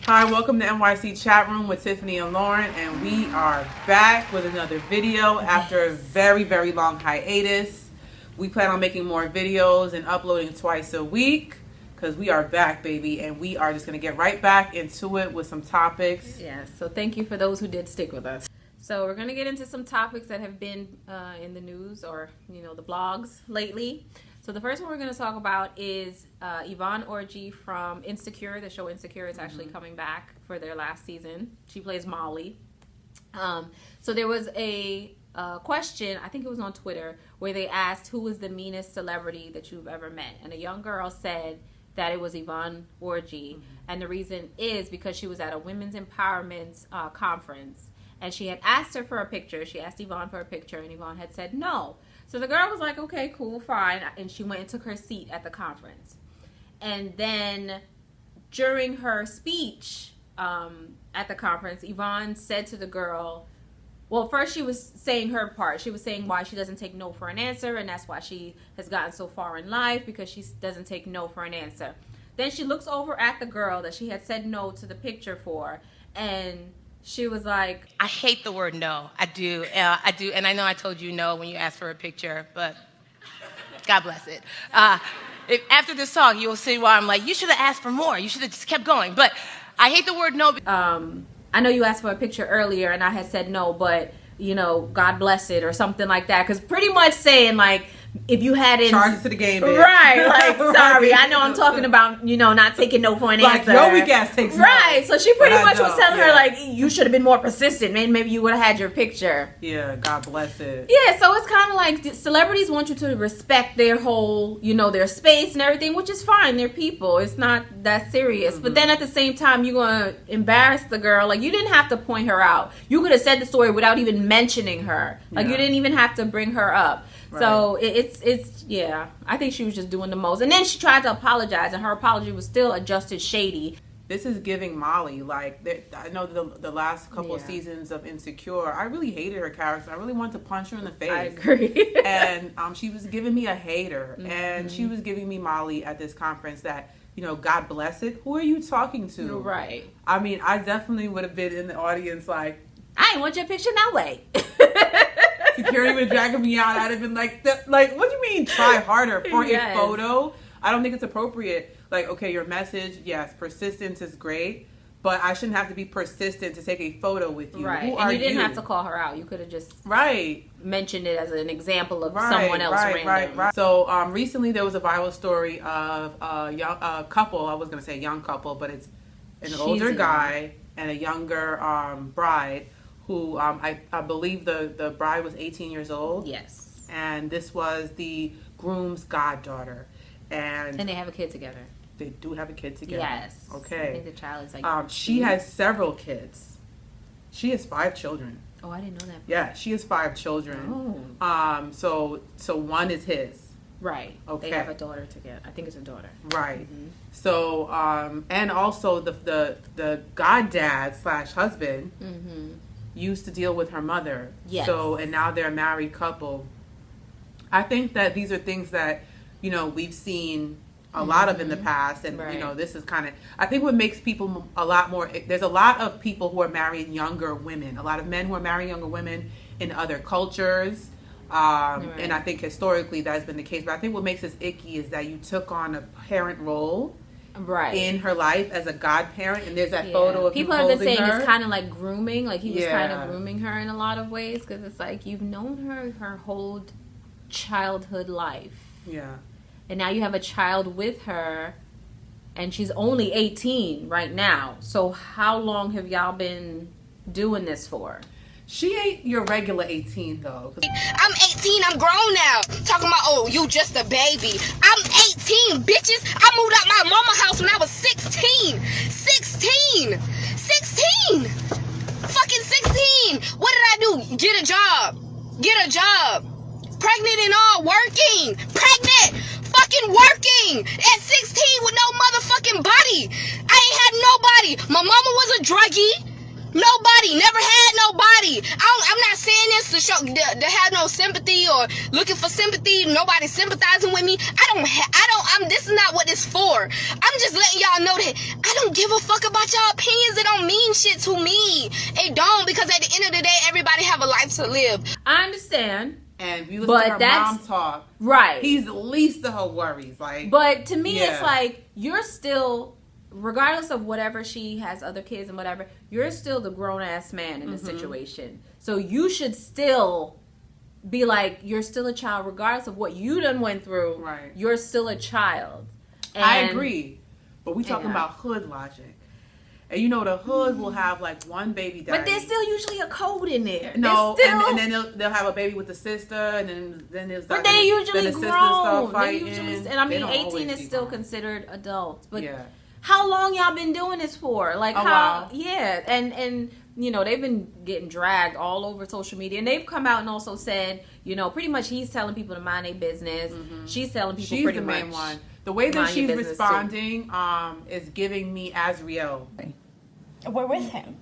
Hi, welcome to NYC Chat Room with Tiffany and Lauren, and we are back with another video after a very, very long hiatus. We plan on making more videos and uploading twice a week because we are back, baby, and we are just going to get right back into it with some topics. Yes, so thank you for those who did stick with us. So we're going to get into some topics that have been in the news or, the blogs lately. So the first one we're going to talk about is Yvonne Orji from Insecure, the show Insecure. It's actually coming back for their last season. She plays Molly. So there was a question, I think it was on Twitter, where they asked who was the meanest celebrity that you've ever met. And a young girl said that it was Yvonne Orji. And the reason is because she was at a women's empowerment conference. And she had asked her for a picture. She asked Yvonne for a picture, and Yvonne had said no. So the girl was like, okay, cool, fine. And she went and took her seat at the conference. And then during her speech at the conference, Yvonne said to the girl, well, first she was saying her part. She was saying why she doesn't take no for an answer, and that's why she has gotten so far in life, because she doesn't take no for an answer. Then she looks over at the girl that she had said no to the picture for, and she was like, I hate the word no. I do. And I know I told you no when you asked for a picture, but God bless it. After this talk, you'll see why I'm like, you should have asked for more. You should have just kept going. But I hate the word no. I know you asked for a picture earlier, and I had said no, but, God bless it or something like that. Because pretty much saying, like, if you hadn't... Charge it to the game, bitch. Right, like, sorry. I know I'm talking about, not taking no for an answer. Like, no weak ass takes no. Right, so she pretty much was telling her, like, you should have been more persistent. Maybe you would have had your picture. Yeah, God bless it. Yeah, so it's kind of like celebrities want you to respect their whole, their space and everything, which is fine. They're people. It's not that serious. But then at the same time, you're going to embarrass the girl. Like, you didn't have to point her out. You could have said the story without even mentioning her. Like, you didn't even have to bring her up. Right. So it's I think she was just doing the most. And then she tried to apologize, and her apology was still just shady. This is giving Molly, like, I know the last couple of seasons of Insecure, I really hated her character. I really wanted to punch her in the face. I agree. And she was giving me a hater. And she was giving me Molly at this conference that, God bless it. Who are you talking to? Right. I mean, I definitely would have been in the audience like, I ain't want your picture that way. Security would dragging me out. I'd have been like, what do you mean try harder for a photo? I don't think it's appropriate. Like, okay, your message, yes, persistence is great, but I shouldn't have to be persistent to take a photo with you. Right. Who and are you didn't have to call her out. You could have just mentioned it as an example of someone else random. Right. So recently there was a viral story of a couple. I was going to say young couple, but it's an older guy and a younger bride who I believe the bride was 18 years old. Yes. And this was the groom's goddaughter. And they have a kid together. They do have a kid together. Yes. Okay. I think the child is like... she has several kids. She has 5 children. Oh, I didn't know that. Yeah, she has 5 children. Oh. So one is his. Right. Okay. They have a daughter together. I think it's a daughter. Right. Mm-hmm. So, and also the goddad / husband used to deal with her mother. Yes. So, and now they're a married couple. I think that these are things that, we've seen a lot of in the past. And, this is kind of, I think what makes people a lot more, there's a lot of people who are marrying younger women. A lot of men who are marrying younger women in other cultures. And I think historically that has been the case. But I think what makes this icky is that you took on a parent role in her life as a godparent, and there's that photo of people you have been holding saying her. It's kind of like grooming, like he was kind of grooming her in a lot of ways, because it's like you've known her whole childhood life, and now you have a child with her, and she's only 18 right now. So how long have y'all been doing this for? She ain't your regular 18 though. I'm 18, I'm grown now. Talking about, oh, you just a baby. I'm 18, bitches. I moved out my mama house when I was 16. 16. Fucking 16. What did I do? Get a job. Pregnant and all, working. Pregnant. Fucking working. At 16 with no motherfucking body. I ain't had nobody. My mama was a druggie. Nobody, never had nobody. I'm not saying this to show to have no sympathy or looking for sympathy. Nobody sympathizing with me. This is not what it's for. I'm just letting y'all know that I don't give a fuck about y'all opinions. It don't mean shit to me. It don't, because at the end of the day, everybody have a life to live. I understand. And if you listen to her mom talk, right, he's the least of her worries. Like, but to me, it's like you're still, regardless of whatever, she has other kids and whatever, you're still the grown ass man in the situation. So you should still be like, you're still a child, regardless of what you done went through. Right, you're still a child. And I agree, but we talking about hood logic. And you know, the hood will have like one baby daddy. But there's still usually a code in there. No, still... and then they'll have a baby with the sister, and then there's but they usually then the grown. Start fighting. And I mean, 18 is still considered adults. But how long y'all been doing this for? Like how? Yeah, and you know, they've been getting dragged all over social media, and they've come out and also said, you know, pretty much he's telling people to mind their business. She's telling people pretty much. She's the main one. The way that she's responding is giving me Azriel. We're with him.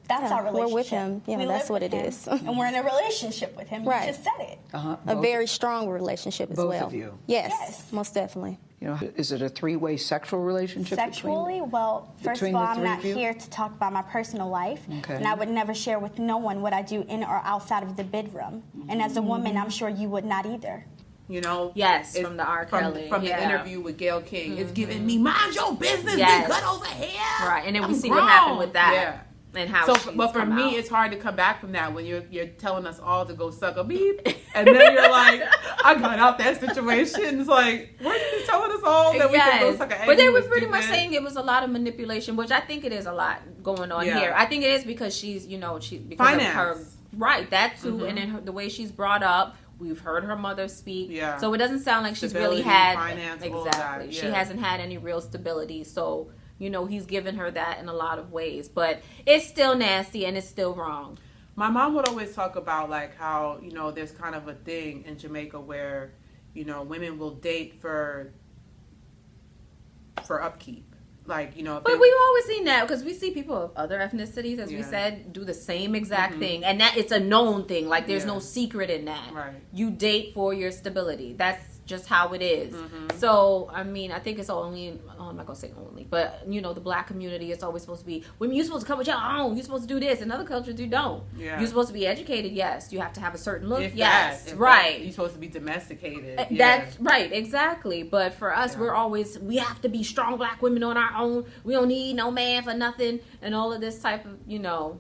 That's our relationship. We're with him. Yeah, that's what it is. And we're in a relationship with him. Right. You just said it. A very strong relationship as well. Both of you? Yes, most definitely. You know, is it a three-way sexual relationship? Sexually? Well, first of all, I'm not here to talk about my personal life. Okay. And I would never share with no one what I do in or outside of the bedroom. And as a woman, I'm sure you would not either. You know, from the R. Kelly, from the interview with Gayle King, it's giving me mind your business, get good over here. Right, and then we see what happened with that, and how. So, but for me, it's hard to come back from that when you're telling us all to go suck a beep, and then you're like, I got out that situation. It's like, weren't you telling us all that we can go suck an egg? But they were pretty much saying it was a lot of manipulation, which I think it is a lot going on here. I think it is because she's, you know, because of her, right? That too, and then the way she's brought up. We've heard her mother speak, so it doesn't sound like she's really had finance, exactly. She hasn't had any real stability, so you know he's given her that in a lot of ways. But it's still nasty and it's still wrong. My mom would always talk about like how, you know, there's kind of a thing in Jamaica where, you know, women will date for upkeep. Like, you know, but we've always seen that because we see people of other ethnicities, as we said, do the same exact thing, and that it's a known thing. Like, there's no secret in that. Right. You date for your stability. That's just how it is. So, I mean, I think it's only. I'm not gonna say only, but you know, the black community is always supposed to be women. You're supposed to come with your own. You're supposed to do this. In other cultures, you don't. Yeah. You're supposed to be educated. Yes. You have to have a certain look. Yes. Right. You're supposed to be domesticated. That's right. Exactly. But for us, we have to be strong black women on our own. We don't need no man for nothing and all of this type of, you know,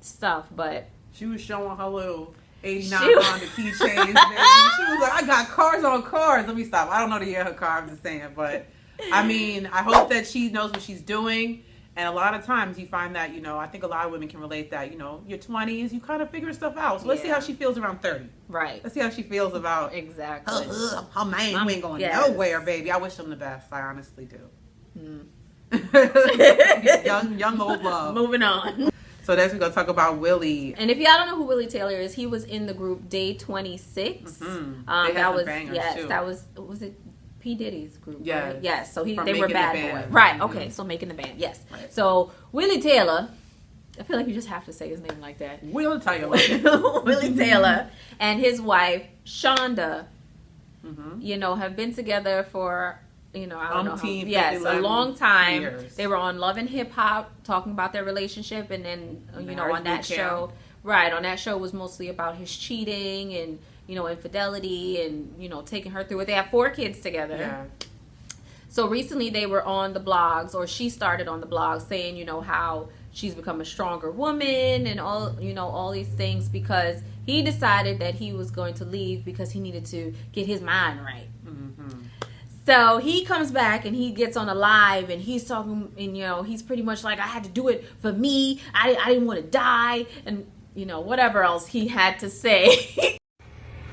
stuff. But she was showing her little 89 Honda keychains, baby. She was like, I got cars on cars. Let me stop. I don't know the year her car, I'm just saying. But, I mean, I hope that she knows what she's doing. And a lot of times you find that, you know, I think a lot of women can relate that, you know, your 20s, you kind of figure stuff out. So let's see how she feels around 30. Right. Let's see how she feels about her man ain't going nowhere, baby. I wish them the best. I honestly do. young old love. Moving on. So next we're gonna talk about Willie. And if y'all don't know who Willie Taylor is, he was in the group Day 26. That was that was it P Diddy's group. Yes. Right? Yes. So they were Bad Boy. Right. Okay. So Making the Band. Yes. Right. So Willie Taylor. I feel like you just have to say his name like that. Willie Taylor. Willie Taylor and his wife Shonda. You know, have been together for. You know, I don't know. A long time. Years. They were on Love and Hip Hop talking about their relationship, and then you know on that show, on that show was mostly about his cheating and you know infidelity and you know taking her through it. They have 4 kids together. Yeah. So recently they were on the blogs, or she started on the blogs saying you know how she's become a stronger woman and all these things because he decided that he was going to leave because he needed to get his mind right. So he comes back and he gets on a live and he's talking and, you know, he's pretty much like, I had to do it for me. I didn't want to die. And, you know, whatever else he had to say.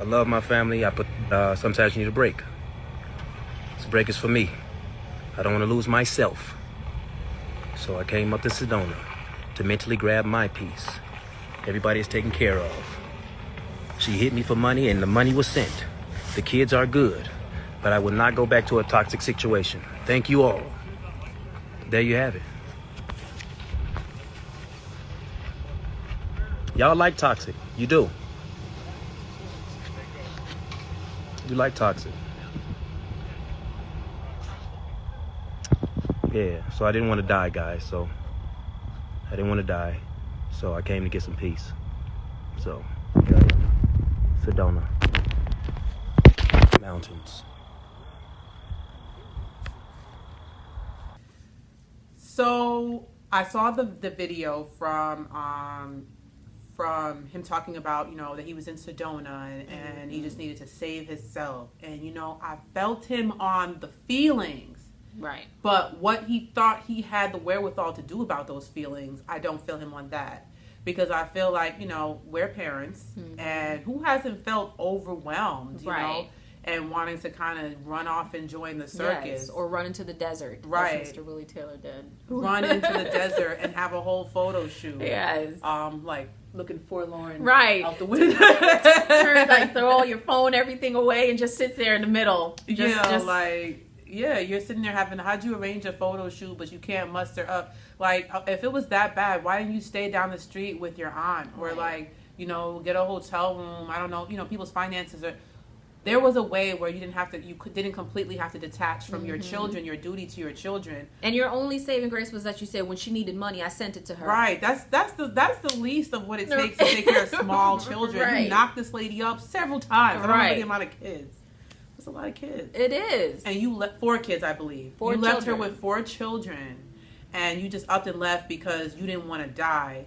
I love my family. But sometimes you need a break. This break is for me. I don't want to lose myself. So I came up to Sedona to mentally grab my piece. Everybody is taken care of. She hit me for money and the money was sent. The kids are good. But I would not go back to a toxic situation. Thank you all. There you have it. Y'all like toxic. You do. You like toxic. Yeah, so I didn't want to die, guys. So I didn't want to die. So I came to get some peace. So, yeah, Sedona. Mountains. So I saw the video from him talking about, you know, that he was in Sedona and he just needed to save himself. And, you know, I felt him on the feelings. Right. But what he thought he had the wherewithal to do about those feelings, I don't feel him on that. Because I feel like, you know, we're parents, and who hasn't felt overwhelmed, you know, and wanting to kind of run off and join the circus. Yes, or run into the desert, right? As Mr. Willie Taylor did. Run into the desert and have a whole photo shoot. Yes. Like looking forlorn, right, out the window. Turn, like, throw all your phone, everything away, and just sit there in the middle. Yeah, you're sitting there how'd you arrange a photo shoot, but you can't muster up. Like, if it was that bad, why didn't you stay down the street with your aunt? Or, like, you know, get a hotel room. I don't know. You know, people's finances are... There was a way where you didn't completely have to detach from your children, your duty to your children. And your only saving grace was that you said, when she needed money, I sent it to her. Right. That's the least of what it takes to take care of small children. Right. You knocked this lady up several times. I don't know the amount of kids. That's a lot of kids. It is. And you left 4 kids, I believe. You left her with 4 children, and you just upped and left because you didn't want to die.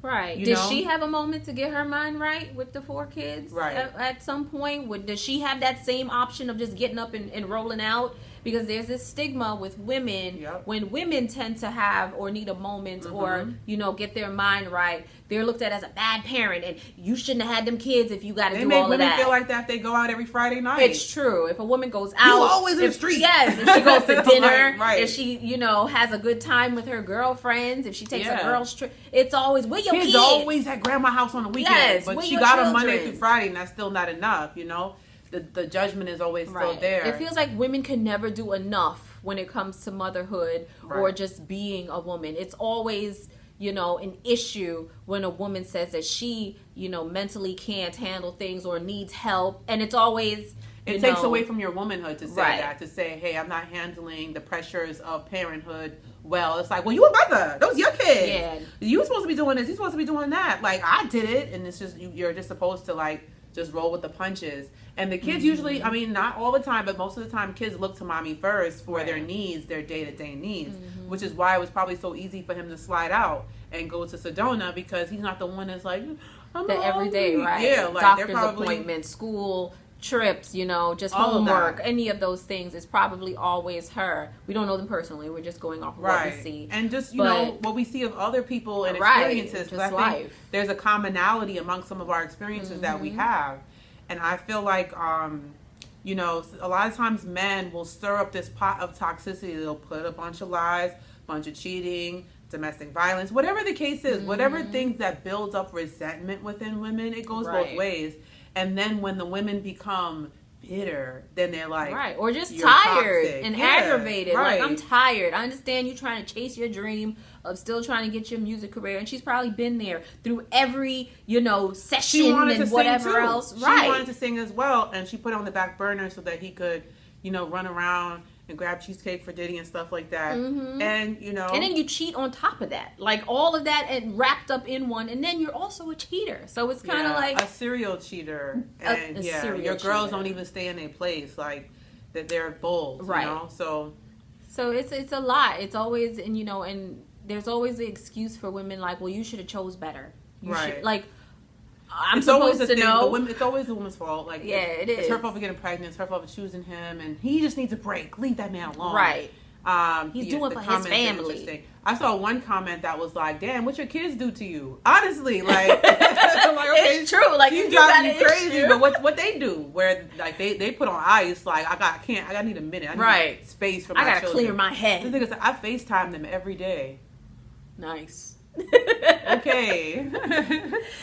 Right. Did she have a moment to get her mind right with the 4 kids? Right. At some point? Does she have that same option of just getting up and rolling out? Because there's this stigma with women. When women tend to have or need a moment or, you know, get their mind right, they're looked at as a bad parent, and you shouldn't have had them kids if you got to do all of that. They make women feel like that if they go out every Friday night. It's true. If a woman goes out, you always in the street. Yes, if she goes to dinner, right. if she, you know, has a good time with her girlfriends, if she takes a girl's trip, it's always, where your kids? Always at grandma's house on the weekend. Yes, but she got them Monday through Friday, and that's still not enough, you know? The judgment is always still there. It feels like women can never do enough when it comes to motherhood or just being a woman. It's always, you know, an issue when a woman says that she, you know, mentally can't handle things or needs help. And it's always... It takes away from your womanhood to say that, to say, hey, I'm not handling the pressures of parenthood well. It's like, well, you a mother. Those your kids. Yeah. You were supposed to be doing this. You're supposed to be doing that. Like, I did it. And it's just, you're just supposed to, like, just roll with the punches. And the kids usually, I mean, not all the time, but most of the time, kids look to mommy first for their needs, their day-to-day needs, which is why it was probably so easy for him to slide out and go to Sedona, because he's not the one that's like, I'm the everyday, right? Yeah, like doctor's appointments, school trips, you know, just homework, any of those things is probably always her. We don't know them personally. We're just going off of what we see. And just, you know, what we see of other people and experiences. Because I think there's a commonality among some of our experiences that we have. And I feel like, you know, a lot of times men will stir up this pot of toxicity. They'll put a bunch of lies, bunch of cheating, domestic violence, whatever the case is, whatever things that builds up resentment within women, it goes both ways. And then when the women become bitter, then they're like, or just tired toxic. And aggravated. Like, I'm tired. I understand you trying to chase your dream of still trying to get your music career, and she's probably been there through every, you know, session and whatever else. She wanted to sing as well, and she put it on the back burner so that he could, you know, run around and grab cheesecake for Diddy and stuff like that. And, you know, and then you cheat on top of that, like all of that and wrapped up in one, and then you're also a cheater. So it's kind of like a serial cheater. And your girls don't even stay in their place, like that they're bold, you know. So it's a lot. It's always, and you know, and there's always the excuse for women, like, well, you should have chose better. You should, like, I'm supposed to know. It's always the woman's fault. Like, it is. It's her fault for getting pregnant. It's her fault for choosing him, and he just needs a break. Leave that man alone. Right. He's doing for his family. I saw one comment that was like, "Damn, what your kids do to you?" Honestly, like, like okay, it's true. Like, you drive me crazy, but what they do, where like they put on ice, like I need a minute. I need space for my children. I gotta clear my head. The thing is, I FaceTime them every day. Nice. Okay.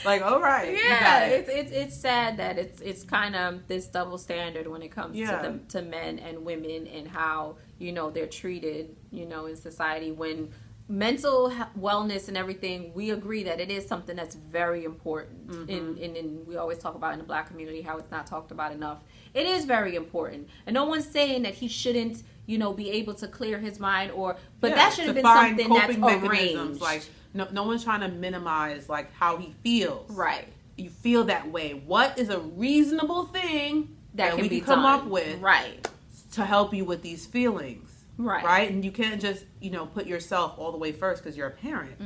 Like, all right. Yeah, it's sad that it's kind of this double standard when it comes to men and women, and how, you know, they're treated, you know, in society, when mental wellness and everything, we agree that it is something that's very important. In we always talk about in the Black community how it's not talked about enough. It is very important, and no one's saying that he shouldn't, be able to clear his mind, but that should have been something that's arranged. Like no one's trying to minimize like how he feels. Right. You feel that way. What is a reasonable thing that we can come up with, right, to help you with these feelings? Right. And you can't just, put yourself all the way first because you're a parent.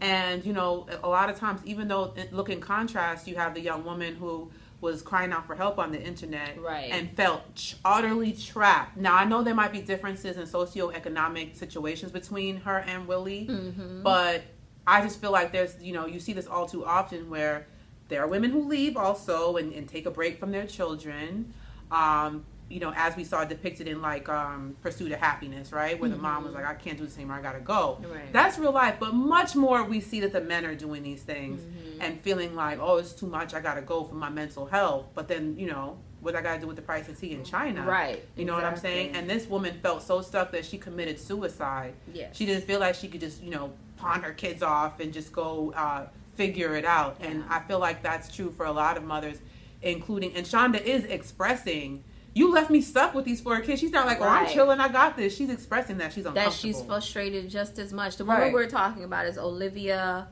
And, a lot of times, even though, look, in contrast, you have the young woman who was crying out for help on the internet and felt utterly trapped. Now, I know there might be differences in socioeconomic situations between her and Willie, but I just feel like there's, you see this all too often where there are women who leave also and take a break from their children. As we saw depicted in like Pursuit of Happiness, right? Where the mom was like, I can't do this anymore, I gotta go. Right. That's real life. But much more we see that the men are doing these things and feeling like, oh, it's too much, I gotta go for my mental health. But then, what I gotta do with the price of tea in China. Right. You know what I'm saying? And this woman felt so stuck that she committed suicide. Yes. She didn't feel like she could just, pawn her kids off and just go figure it out. Yeah. And I feel like that's true for a lot of mothers, including, and Shonda is expressing, you left me stuck with these 4 kids. She's not like, oh, I'm chilling, I got this. She's expressing that she's uncomfortable. That she's frustrated just as much. The woman we're talking about is Olivia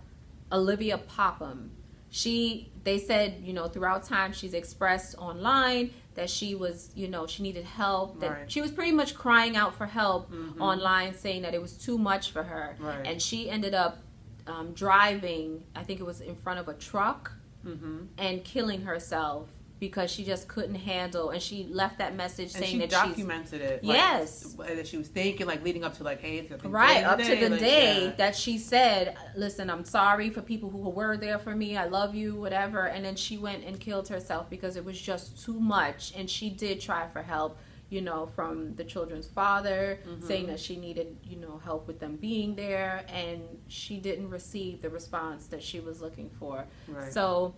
Popham. They said, throughout time she's expressed online that she was, she needed help. That she was pretty much crying out for help online, saying that it was too much for her. Right. And she ended up driving, I think it was in front of a truck, and killing herself because she just couldn't handle, and she left that message saying that she documented it. Yes, that she was thinking, like leading up to like, hey, it's up to the day that she said, "Listen, I'm sorry for people who were there for me. I love you, whatever." And then she went and killed herself because it was just too much. And she did try for help, from the children's father, saying that she needed, help with them being there, and she didn't receive the response that she was looking for. Right. So.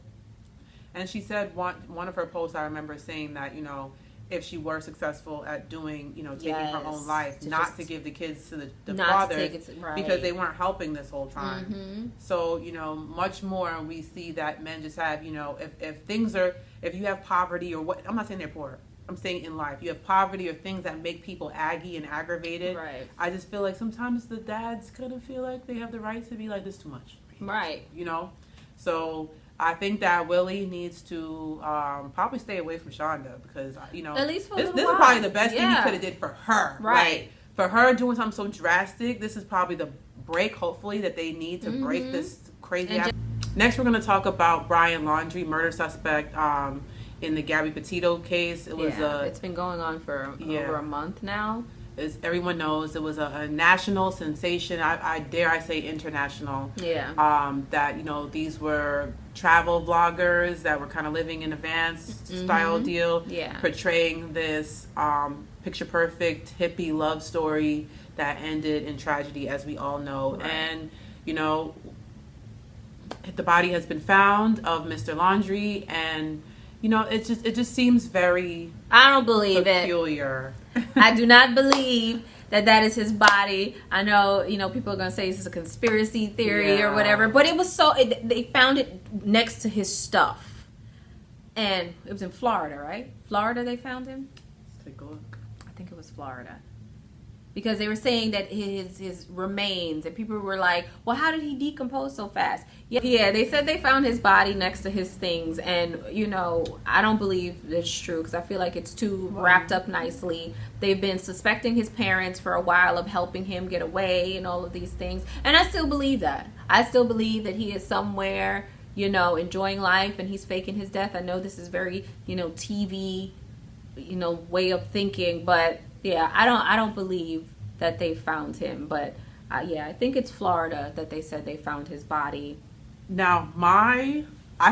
And she said one of her posts, I remember saying that, if she were successful at doing, taking her own life, not to give the kids to the father, because they weren't helping this whole time. So, much more we see that men just have, if you have poverty or what, I'm not saying they're poor, I'm saying in life, you have poverty or things that make people aggy and aggravated. Right. I just feel like sometimes the dads kind of feel like they have the right to be like, this too much. Right. So I think that Willie needs to probably stay away from Shonda because, at least for this is probably the best thing he could have did for her. Right. Like, for her doing something so drastic, this is probably the break, hopefully, that they need to break this crazy ass. Next, we're going to talk about Brian Laundrie, murder suspect in the Gabby Petito case. It was it's been going on for over a month now. As everyone knows, it was a national sensation. I dare I say international. Yeah. That these were travel vloggers that were kind of living in a van style deal. Yeah. Portraying this picture perfect hippie love story that ended in tragedy, as we all know. Right. And the body has been found of Mr. Laundrie, and it just seems very. I don't believe peculiar. I do not believe that is his body. I know, people are going to say this is a conspiracy theory or whatever, but it was they found it next to his stuff. And it was in Florida, right? Florida they found him? Let's take a look. I think it was Florida. Because they were saying that his remains, and people were like, well, how did he decompose so fast? Yeah, they said they found his body next to his things, and, I don't believe it's true, because I feel like it's too wrapped up nicely. They've been suspecting his parents for a while of helping him get away and all of these things, and I still believe that. I still believe that he is somewhere, enjoying life, and he's faking his death. I know this is very, TV, way of thinking, but... yeah, I don't believe that they found him, but I think it's Florida that they said they found his body. Now, I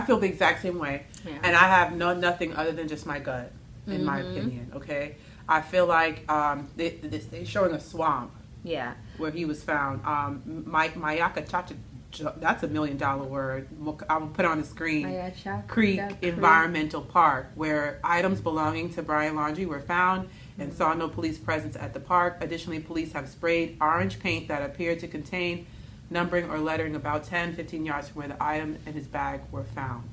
feel the exact same way, and I have nothing other than just my gut, in my opinion. Okay, I feel like they're showing a swamp. Yeah, where he was found. Mayaka that's $1 million word. I will put it on the screen. Creek Creek Environmental Park, where items belonging to Brian Laundrie were found and saw no police presence at the park. Additionally, police have sprayed orange paint that appeared to contain numbering or lettering about 10-15 yards from where the item and his bag were found.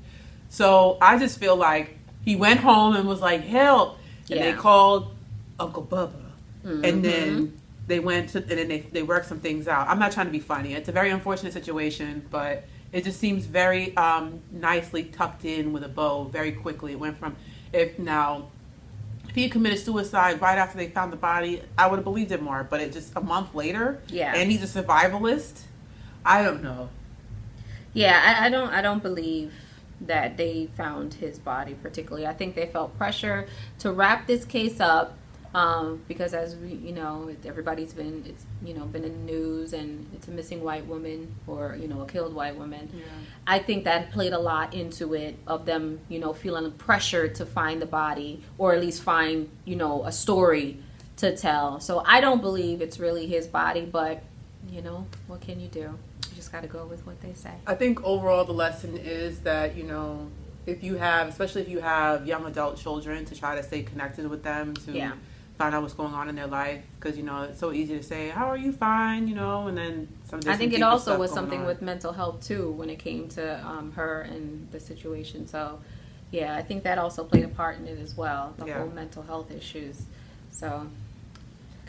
So I just feel like he went home and was like, help. And they called Uncle Bubba. And then they went to, and then they worked some things out. I'm not trying to be funny. It's a very unfortunate situation, but it just seems very nicely tucked in with a bow very quickly. It went from, if he committed suicide right after they found the body, I would have believed it more. But it just a month later, and he's a survivalist. I don't know. Yeah, I don't believe that they found his body particularly. I think they felt pressure to wrap this case up. Because as we, everybody's been, been in the news, and it's a missing white woman or, a killed white woman. Yeah. I think that played a lot into it, of them, feeling pressure to find the body, or at least find, a story to tell. So I don't believe it's really his body, but, what can you do? You just got to go with what they say. I think overall the lesson is that, especially if you have young adult children, to try to stay connected with them, to find out what's going on in their life, because it's so easy to say, how are you, fine, and then I think it also was something with mental health too, when it came to her and the situation. So I think that also played a part in it as well, the whole mental health issues. So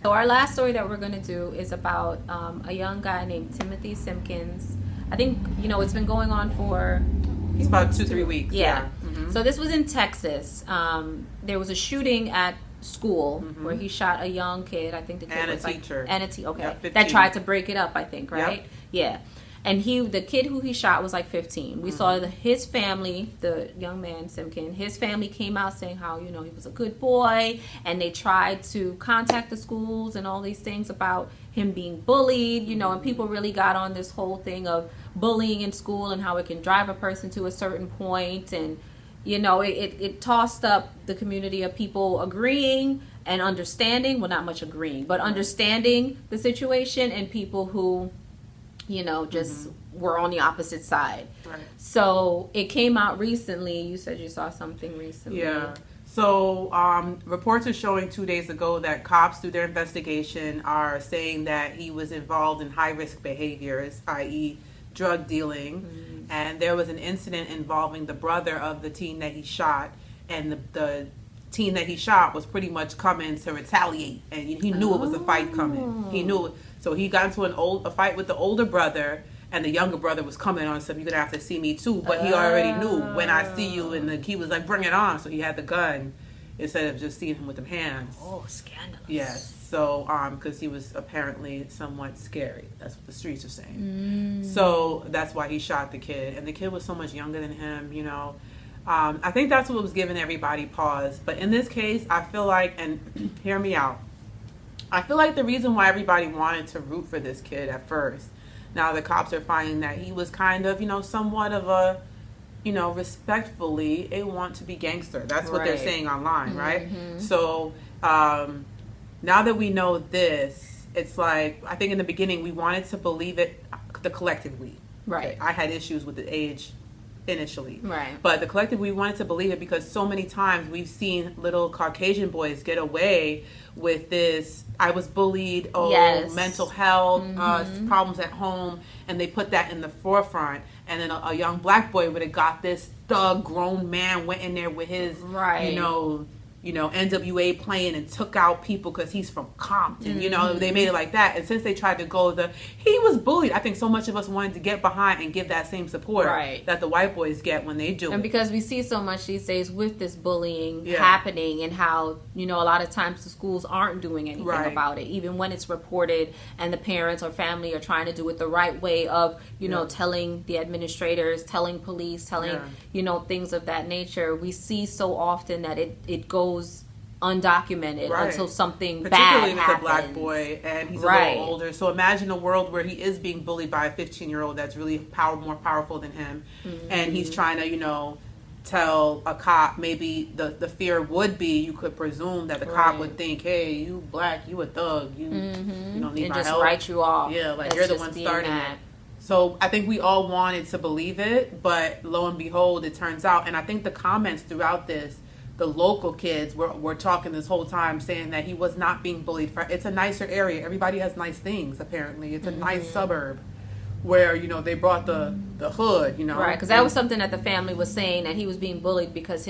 our last story that we're going to do is about a young guy named Timothy Simpkins. I think it's been going on for it's about 2-3 weeks. So this was in Texas. There was a shooting at school where he shot a young kid. I think the kid was teacher. And a teacher. Okay. That tried to break it up, I think, right? Yep. Yeah. And the kid who he shot was like 15. We saw his family, the young man Simpkin, his family came out saying how, he was a good boy, and they tried to contact the schools and all these things about him being bullied, and people really got on this whole thing of bullying in school and how it can drive a person to a certain point. And it tossed up the community of people agreeing and understanding, well, not much agreeing, but understanding the situation, and people who, just were on the opposite side. Right. So it came out recently. You said you saw something recently. Yeah. So reports are showing 2 days ago that cops, through their investigation, are saying that he was involved in high-risk behaviors, i.e. drug dealing. And there was an incident involving the brother of the teen that he shot, and the teen that he shot was pretty much coming to retaliate, and he knew it was a fight coming. He knew it. So he got into a fight with the older brother, and the younger brother was coming on some, you're gonna have to see me too, but he already knew, when I see you, and he was like, bring it on. So he had the gun instead of just seeing him with them hands. Oh, scandalous. Yes. So, because he was apparently somewhat scary. That's what the streets are saying. So that's why he shot the kid. And the kid was so much younger than him, I think that's what was giving everybody pause. But in this case, I feel like, and hear me out, I feel like the reason why everybody wanted to root for this kid at first, now the cops are finding that he was kind of, somewhat of a, respectfully, a want-to-be gangster. That's what they're saying online, right? So, now that we know this, it's like, I think in the beginning we wanted to believe it, the collective we. Right. I had issues with the age initially. Right. But the collective, we wanted to believe it because so many times we've seen little Caucasian boys get away with this, I was bullied, mental health, problems at home, and they put that in the forefront. And then a young black boy would have got this thug grown man, went in there with his, NWA playing and took out people because he's from Compton. They made it like that. And since they tried to go he was bullied, I think so much of us wanted to get behind and give that same support that the white boys get when they do it. And because we see so much these days with this bullying happening, and how, a lot of times the schools aren't doing anything about it, even when it's reported, and the parents or family are trying to do it the right way of, telling the administrators, telling police, telling, things of that nature. We see so often that it goes undocumented until something bad happens. Particularly if it's a black boy and he's a little older. So imagine a world where he is being bullied by a 15-year-old that's really more powerful than him, and he's trying to, tell a cop. Maybe the fear would be, you could presume that the cop would think, hey, you black, you a thug, you don't need and my just help. write you off. Yeah, like you're the one starting it. So I think we all wanted to believe it, but lo and behold, it turns out. And I think the comments throughout this, the local kids were talking this whole time saying that he was not being bullied. It's a nicer area. Everybody has nice things, apparently. It's a nice suburb where, you know, they brought the hood, you know. Right, because that was something that the family was saying, that he was being bullied because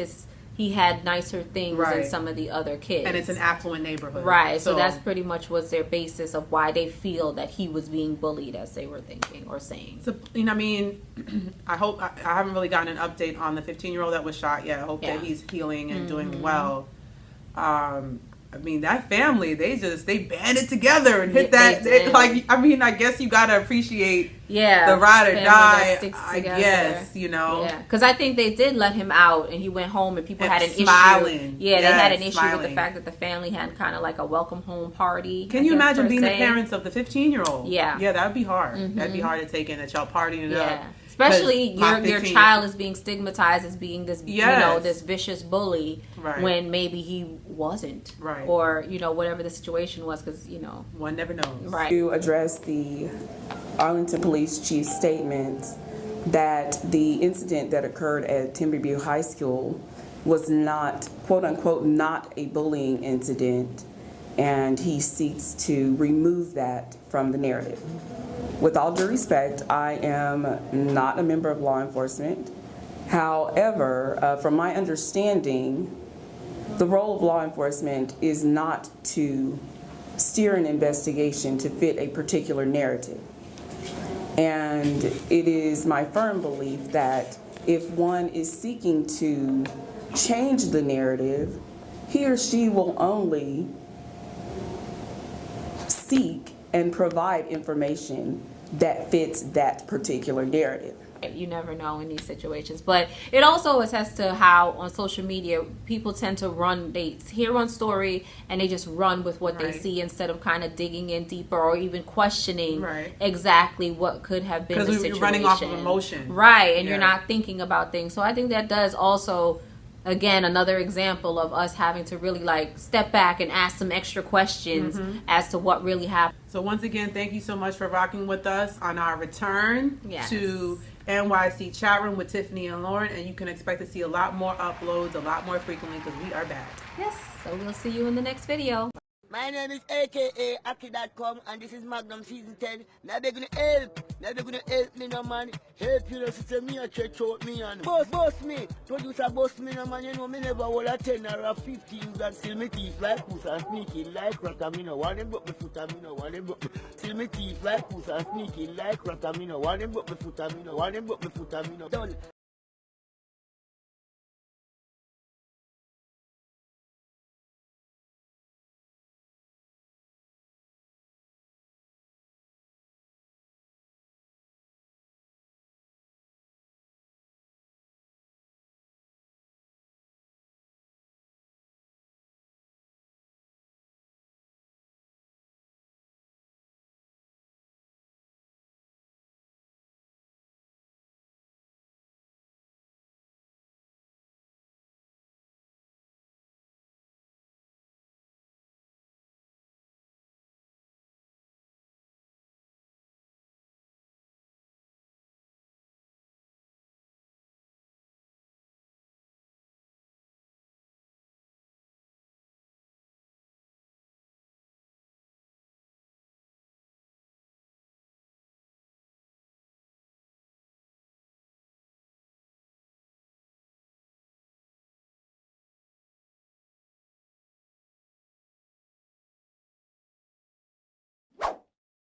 he had nicer things than some of the other kids. And it's an affluent neighborhood. Right, so that's pretty much was their basis of why they feel that he was being bullied, as they were thinking or saying. So, you know, I mean, I hope, I haven't really gotten an update on the 15-year-old that was shot yet. I hope that he's healing and doing well. I mean, that family, they banded together and hit that. I guess you got to appreciate the ride or die, I guess, you know. Yeah, because I think they did let him out and he went home and people had an issue. Yeah, they had an issue with the fact that the family had kind of like a welcome home party. Can you imagine being the parents of the 15-year-old? Yeah. Yeah, that would be hard. That'd be hard to take in, that y'all partying it up. Especially your child is being stigmatized as being this, you know, this vicious bully when maybe he wasn't. Right. Or, you know, whatever the situation was, because, you know. One never knows. Right. To address the Arlington Police Chief's statement that the incident that occurred at Timberview High School was not, quote unquote, not a bullying incident, and he seeks to remove that from the narrative. With all due respect, I am not a member of law enforcement. However, from my understanding, the role of law enforcement is not to steer an investigation to fit a particular narrative. And it is my firm belief that if one is seeking to change the narrative, he or she will only seek and provide information that fits that particular narrative. You never know in these situations, but it also attests to how on social media people tend to they hear one story and they just run with what they see instead of kind of digging in deeper or even questioning exactly what could have been the situation. Because you're running off of emotion. Right, and you're not thinking about things. So I think that does also, again, another example of us having to really like step back and ask some extra questions as to what really happened. So once again, thank you so much for rocking with us on our return to NYC Chatroom with Tiffany and Lauren, and you can expect to see a lot more uploads, a lot more frequently, because we are back. Yes, so we'll see you in the next video. My name is AKA Aki.com, and this is Magnum Season 10. Now they're gonna help. Now they're gonna help me, no man. Help you, know, sister, me a check out me and boss me. Producer boss me, no man. You know, me never hold a 10 or a 15 and still me teeth like puss and sneaking like rock. And me no want them broke me foot and me no want them broke me. Still me teeth like puss and sneaking like rock. And me no want them broke me foot and me no want them broke me foot and me no done.